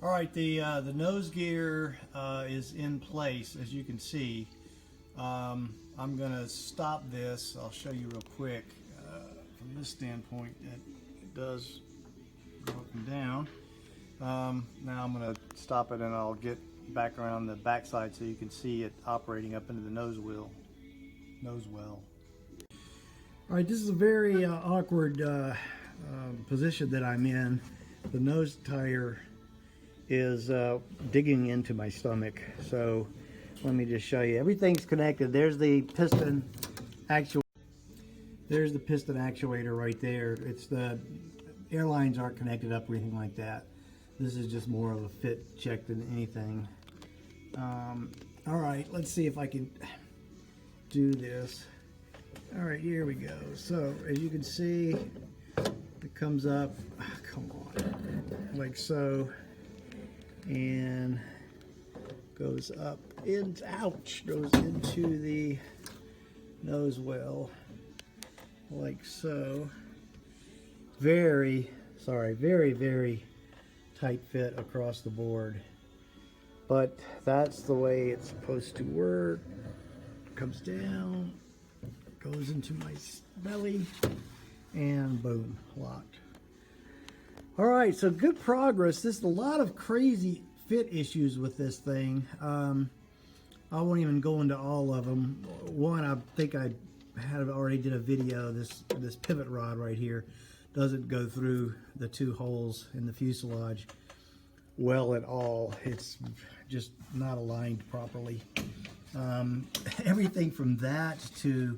All right, the nose gear is in place, as you can see. I'm going to stop this. I'll show you real quick. From this standpoint, it does go up and down. Now I'm going to stop it, and I'll get back around the backside so you can see it operating up into the nose well. All right, this is a very awkward position that I'm in. The nose tire is digging into my stomach, so let me just show you. Everything's connected. There's the piston actuator. There's the piston actuator right there. It's the airlines aren't connected up or anything like that. This is just more of a fit check than anything. All right, let's see if I can do this. All right, here we go. So as you can see, it comes up, come on, like so, and goes up, goes into the nose well, like so. Very tight fit across the board, but that's the way it's supposed to work. Comes down, goes into my belly, and boom, locked. All right, so good progress. There's a lot of crazy fit issues with this thing. I won't even go into all of them. One, I think I already did a video. This pivot rod right here doesn't go through the two holes in the fuselage well at all. It's just not aligned properly. Everything from that to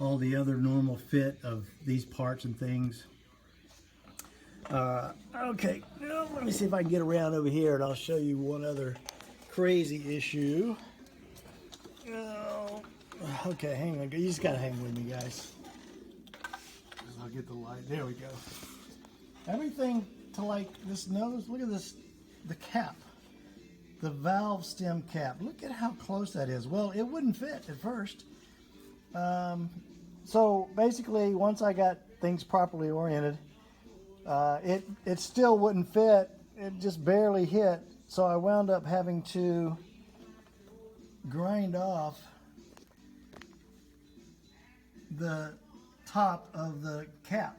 all the other normal fit of these parts and things. Okay, now let me see if I can get around over here, and I'll show you one other crazy issue. Okay, hang on. You just gotta hang with me, guys. I'll get the light. There we go. Everything to like this nose. Look at this, the cap, the valve stem cap. Look at how close that is. Well, it wouldn't fit at first. So basically, once I got things properly oriented, it still wouldn't fit. It just barely hit. So I wound up having to grind off the top of the cap.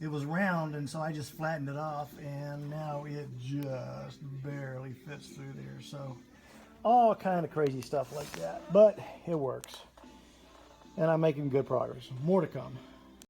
It was round, and so I just flattened it off, and now it just barely fits through there. So all kind of crazy stuff like that, but it works, and I'm making good progress. More to come.